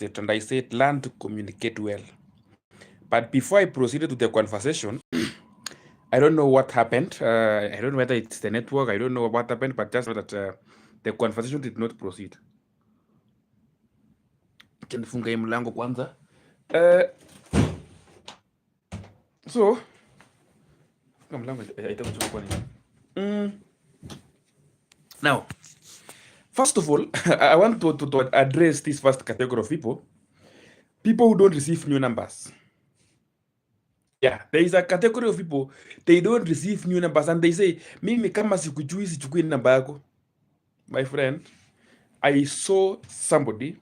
it and I said, learn to communicate well. But before I proceeded to the conversation, I don't know what happened. I don't know whether it's the network. I don't know what happened, but just know that the conversation did not proceed. Nifunga hii mlango kwanza. So, mlango haitakuchukua nini? Now, first of all, I want to address this first category of people who don't receive new numbers. Yeah, there is a category of people, they don't receive new numbers and they say, mimi kama sikujui sichukui namba yako. My friend, I saw somebody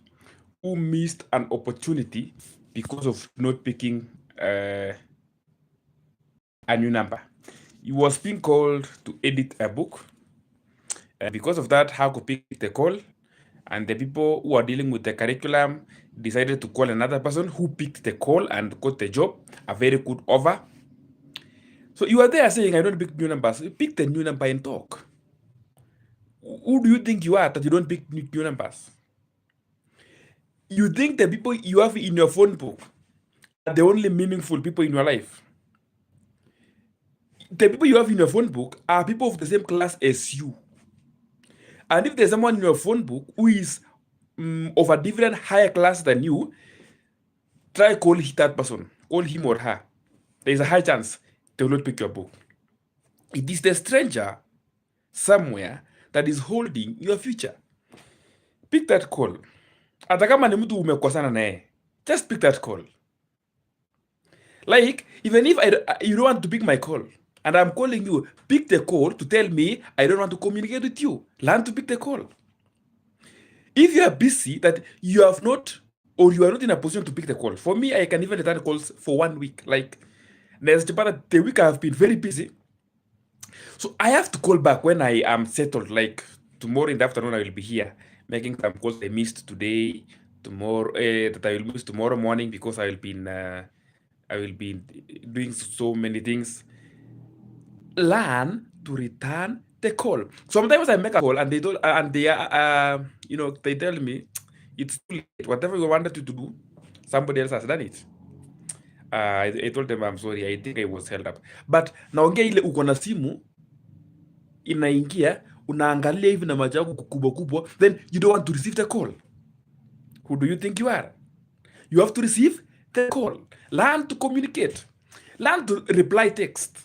who missed an opportunity because of not picking a new number. He was being called to edit a book. Because of that, how could pick the call? And the people who are dealing with the curriculum decided to call another person who picked the call and got the job, a very good offer. So you are there saying, I don't pick new numbers. You pick the new number and talk. Who do you think you are that you don't pick new numbers? You think the people you have in your phone book are the only meaningful people in your life? The people you have in your phone book are people of the same class as you. And if there's someone in your phone book who is of a different higher class than you, try call that person, call him or her. There is a high chance they will not pick your book. It is the stranger somewhere that is holding your future. Pick that call. Hata kama ni mtu umekosana naye, just pick that call. Like, even if you don't want to pick my call, and I'm calling you, pick the call to tell me I don't want to communicate with you. Learn to pick the call. If you are busy, that you have not, or you are not in a position to pick the call. For me, I can even return calls for 1 week. Like, the week I have been very busy. So I have to call back when I am settled. Like, tomorrow in the afternoon, I will be here making some calls I missed today, tomorrow, that I will miss tomorrow morning because I will be doing so many things. Learn to return the call. Sometimes I make a call and they don't, they tell me it's too late. Whatever we wanted you to do, somebody else has done it. I told them I'm sorry. I think I was held up. But naongea ile uko na simu inaingia, unaangalia hivi na macho yako kubwa kubwa, then you don't want to receive the call. Who do you think you are? You have to receive the call. Learn to communicate. Learn to reply text.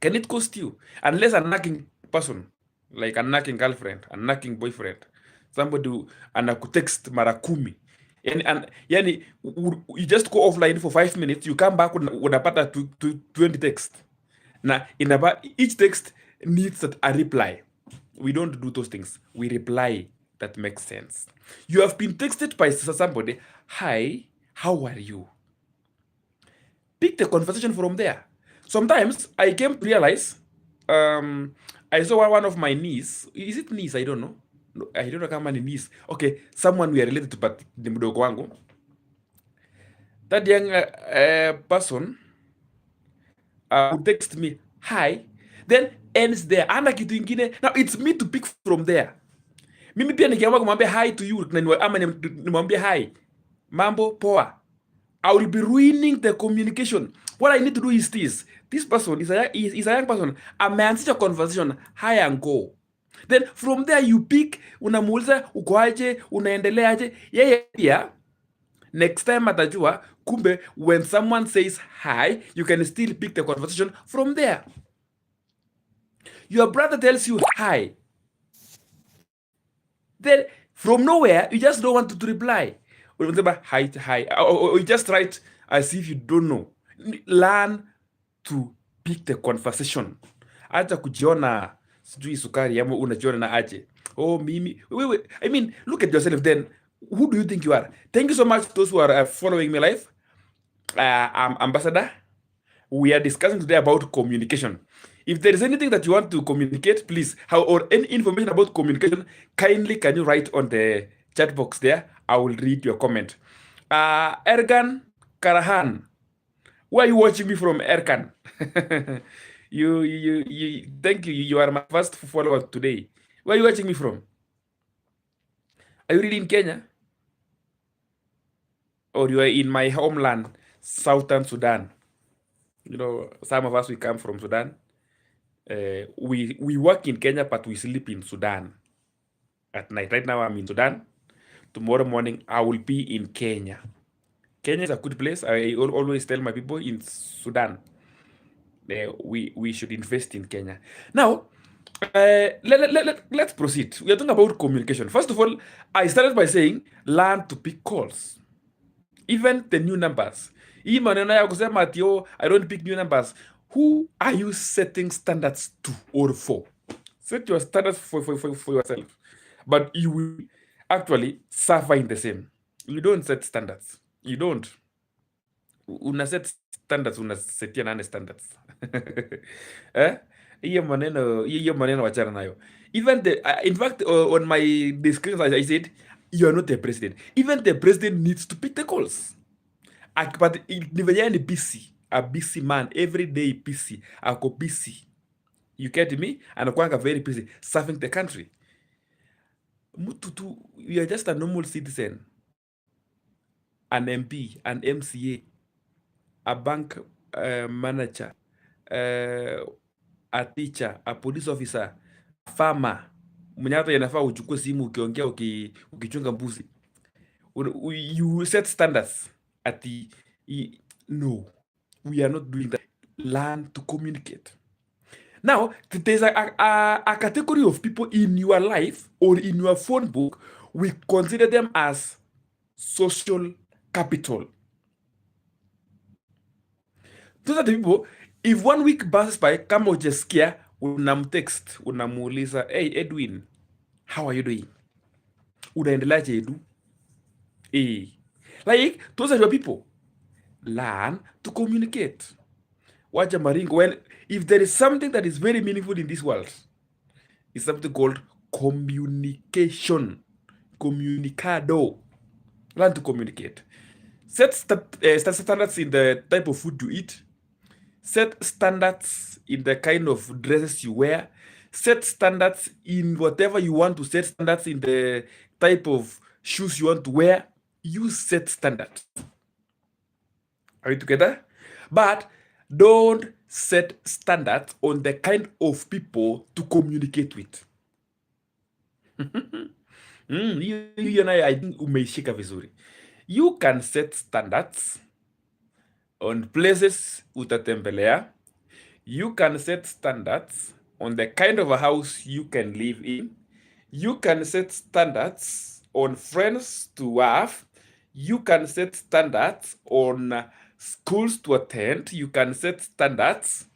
Can it cost you? Unless a nagging person, like a nagging girlfriend, a nagging boyfriend, somebody who anakutext mara 10. And yani, you just go offline for 5 minutes, you come back unapata 20 text. Now, each text needs a reply. We don't do those things. We reply that makes sense. You have been texted by somebody, hi, how are you? Pick the conversation from there. Sometimes I came to realize, I saw one of my niece. Is it niece? I don't know. No, I don't know how many niece. Okay, someone we are related to, but the mdogo wangu. That young person would text me, hi, then ends there. Ana kitu ingine. Now it's me to pick from there. Mimi pia nikiamua kumwambia hi to you, ama nimwambia hi, mambo poa, I will be ruining the communication. What I need to do is this. This person is a young person. Ameanzisha conversation, hi and go. Then from there you pick, unamuuliza uko aje, unaendelea aje. Yeye pia next time atajua kumbe when someone says hi, you can still pick the conversation from there. Your brother tells you hi. Then from nowhere, you just don't want to reply. Hi, or you just write as if you don't know. Learn to pick the conversation. Acha kujiona sijui sukari ama unajiona na aje. Oh, mimi. Wait. I mean, look at yourself then. Who do you think you are? Thank you so much to those who are following me live. I'm Ambassador. We are discussing today about communication. If there is anything that you want to communicate, please, or any information about communication, kindly can you write on the chat box there? I will read your comment. Ergan Karahan, where are you watching me from, Erkan? you thank you. You are my first follower today. Where are you watching me from? Are you really in Kenya? or you are in my homeland, Southern Sudan. You know, some of us, we come from Sudan. We work in Kenya, but we sleep in Sudan at night. Right now, I'm in Sudan. Tomorrow morning, I will be in Kenya. Kenya is a good place. I always tell my people in Sudan, we should invest in Kenya. Now, let's proceed. We are talking about communication. First of all, I started by saying learn to pick calls, even the new numbers. Hii maneno ya kusema ati I don't pick new numbers. Who are you setting standards to or for? Set your standards for yourself, but you will actually suffer in the same. You don't set standards. You don't. Una set standards, unasetia nane standards. Hiyo maneno wachana nayo. Even in fact, on my description, I said, you are not the president. Even the president needs to pick the calls. But ni venye ni busy. A busy man. Every day busy. Ako busy. You get me? Anakuanga very busy serving the country. You are just a normal citizen. An MP, an MCA, a bank manager, a teacher, a police officer, a farmer. Mwenye hata yanafaa uchukue simu ukiongea ukichunga mbuzi. You set standards at no, we are not doing that. Learn to communicate. Now, there's a category of people in your life or in your phone book. We consider them as social capital. Those are the people, if 1 week passes by, kama ujesikia, unamtext, unamuuliza, hey Edwin, how are you doing? Unaendeleaje Edu? Like, those are your people. Learn to communicate. Wacha maringo. If there is something that is very meaningful in this world, it's something called communication. Comunicado. Learn to communicate. Set standards in the type of food you eat. Set standards in the kind of dresses you wear. Set standards in whatever you want to set standards in the type of shoes you want to wear. You set standards. Are we together? But don't set standards on the kind of people to communicate with. You na I think umeishika vizuri. You can set standards on places utatembelea. You can set standards on the kind of a house you can live in. You can set standards on friends to have. You can set standards on schools to attend. You can set standards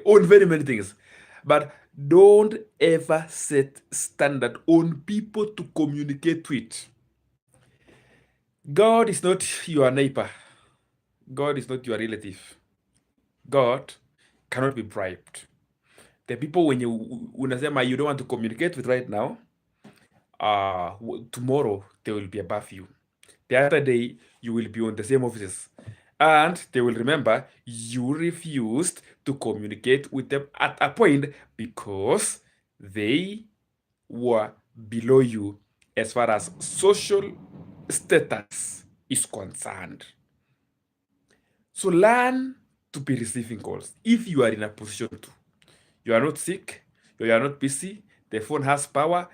on very many things. But don't ever set standard on people to communicate with. God is not your neighbor. God is not your relative. God cannot be bribed. The people when you unasema you don't want to communicate with right now, tomorrow they will be above you. The other day you will be on the same offices, and they will remember you refused to communicate with them at a point because they were below you as far as social status is concerned. So learn to be receiving calls if you are in a position to. You are not sick, you are not busy, the phone has power.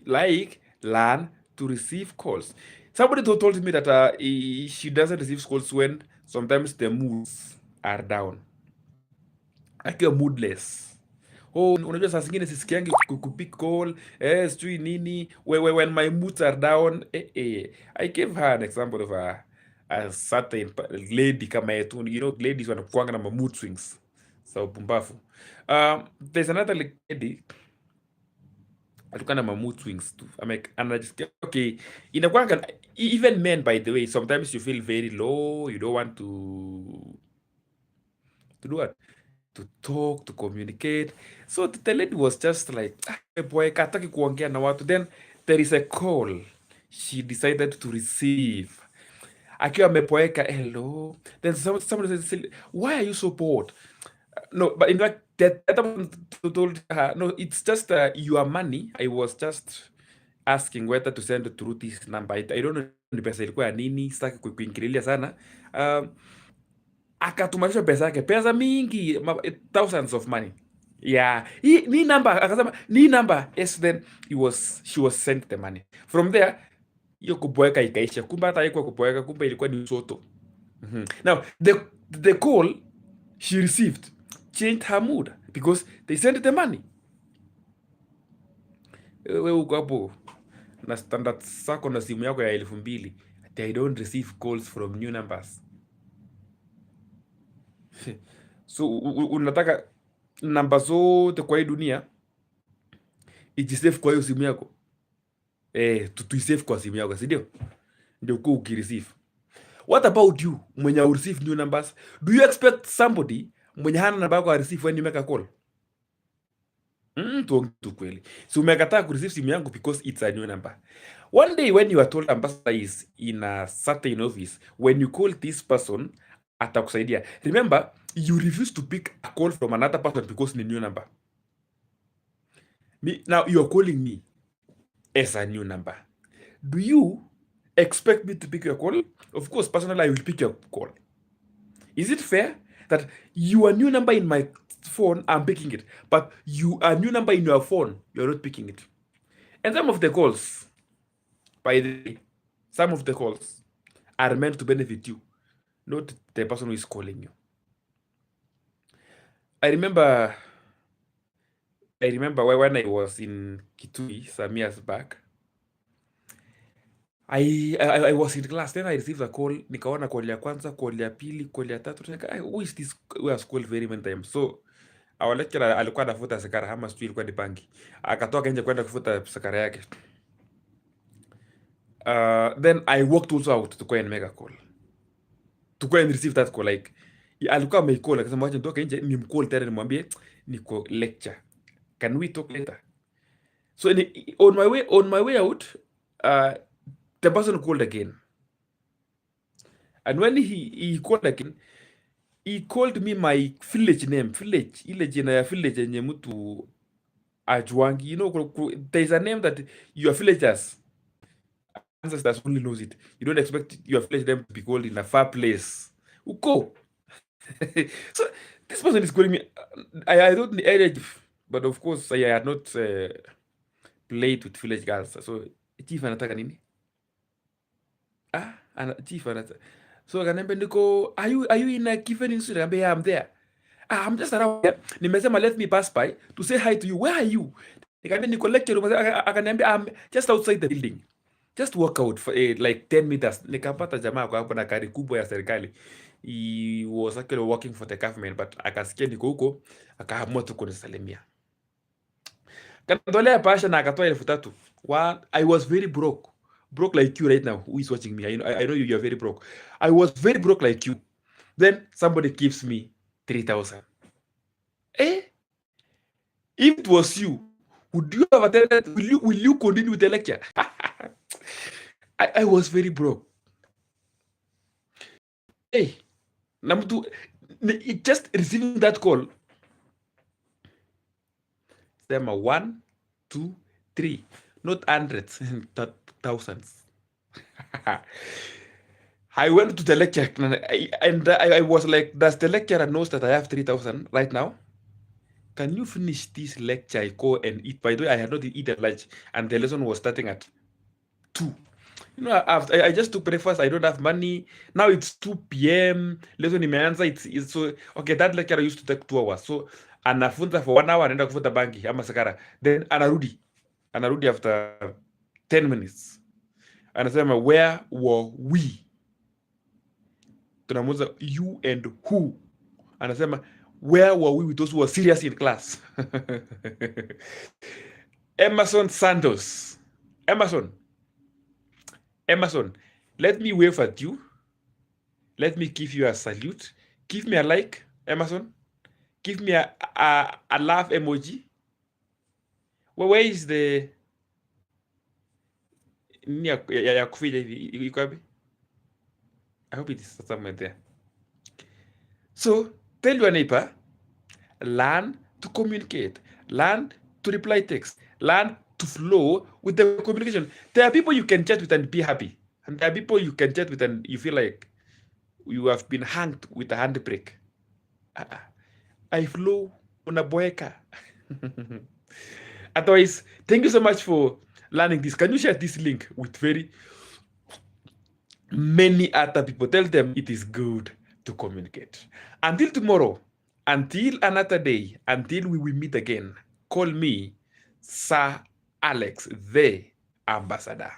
Like, learn to receive calls. Somebody told me that she doesn't receive calls when sometimes the moods are down. Akiwa moodless. Unajua saa zingine sisikiangi kupick call, sijui nini, when my moods are down. I gave her an example of a certain lady kama yetu. You know, ladies wanakuanga na mood swings. So pumbafu. There's another lady atukana ma mood swings too. I'm like, and I just okay, inakuanga even men, by the way, sometimes you feel very low, you don't want to do what? To talk, to communicate. So the lady was just like, boy, kataki kuongea na watu. Then there is a call she decided to receive. Akiwa amepoeka, hello. Then somebody said, why are you so bored? No, but in fact, that told her, no, it's just your money. I was just asking whether to send through this number. I don't know ni pesa ilikuwa ya nini, sitaki kuingililia sana. Akatumanisha pesa mingi, thousands of money. Yeah, ni number, akasema ni number. Yes, then she was sent the money. From there, hiyo kuboeka ikaisha. Kumbe hata haikuwa kuboeka, kumbe ilikuwa ni usoto. Now, the call she received changed her mood because they sent the money. Wewe uko hapo na standard sako na simu yako ya 2,000, I don't receive calls from new numbers. So unataka namba zote kwa hii dunia ijisave kwa hiyo simu yako, tuisave kwa simu yako, si ndio? Ndio uko ukireceive. What about you mwenye receive new numbers? Do you expect somebody mwenye hana namba yako receive when you make a call? Tu kweli. So umekataa kureceive simu yangu because it's a new number. One day when you are told ambassador is in a certain office, when you call this person, atakusaidia. Remember, you refuse to pick a call from another person because ni new number. Now you are calling me as a new number. Do you expect me to pick your call? Of course, personally, I will pick your call. Is it fair that you are new number in my phone, I'm picking it, but you are new number in your phone, you're not picking it? And some of the calls, by the way, some of the calls are meant to benefit you, not the person who is calling you. I remember when I was in Kitui some years back, I was in class, then I received a call. Nikaona call ya kwanza, call ya pili, call ya tatu. Who is this? We have called very many times. So our lecturer alikuwa anafuta sakara, ama sijui ilikuwa ni bangi, akatoka nje kwenda kufuta sakara yake. Then I walked also out to go and make a call, to go and receive that call. Like alikuwa ameicall, akasema wacha nitoke nje ni mcall tena nimwambie niko lecture, can we talk later? So on my way out, the person called again, and when he called again, he called me my village name. Village, ile jina ya village yenye mtu ajuangi. You know, there is a name that your villagers, ancestors only knows it. You don't expect your village name to be called in a far place. Uko. So this person is calling me. I don't need, but of course I had not played with village girls. So chief anataka nini? Chief anataka. So akaniambia niko, are you in a given institute? Akaniambia, yeah, I'm there. I'm just around here. Nimesema let me pass by to say hi to you. Where are you? Nikamwambia niko lecture room. Akaniambia I'm just outside the building. Just walk out for like 10 meters. Nikapata jamaa kwa hapo na gari kubwa ya serikali. He was actually working for the government, but akasikia niko huko, akaamua tu kunisalimia. Kanitolea pasha na akatoa 3,000. I was very broke like you right now, who is watching me. I know you are very broke. I was very broke like you. Then somebody gives me 3,000. If it was you, would you have attended? Will you continue with the lecture? I was very broke. Hey, just receiving that call, them 1, 2, 3, not hundreds, thousands. I went to the lecture and I was like, does the lecturer knows that I have 3,000 right now? Can you finish this lecture? I go and eat. By the way, I had not eaten lunch and the lesson was starting at 2. You know, I just took breakfast. I don't have money. Now it's 2 p.m. Lesson imeanza. It's so okay. That lecturer used to take 2 hours. So anafunza for 1 hour, anaenda kufuta bangi ama sakara. Then anarudi after 10 minutes. Anasema, where were we? Tunamuuliza you and who. Anasema, where were we with those who were serious in class? Emerson Santos. Emerson, let me wave at you. Let me give you a salute. Give me a like, Emerson. Give me a laugh emoji. Well, where is the ya kuficha hivi? Iko wapi? I hope it is somewhere there. So tell your neighbor, learn to communicate, learn to reply text, learn to flow with the communication. There are people you can chat with and be happy, and there are people you can chat with and you feel like you have been hanged with a handbrake. I flow unaboeka. Otherwise, thank you so much for learning this. Can you share this link with very many other people? Tell them it is good to communicate. Until tomorrow, until another day, until we will meet again, call me Sir Alex, the ambassador.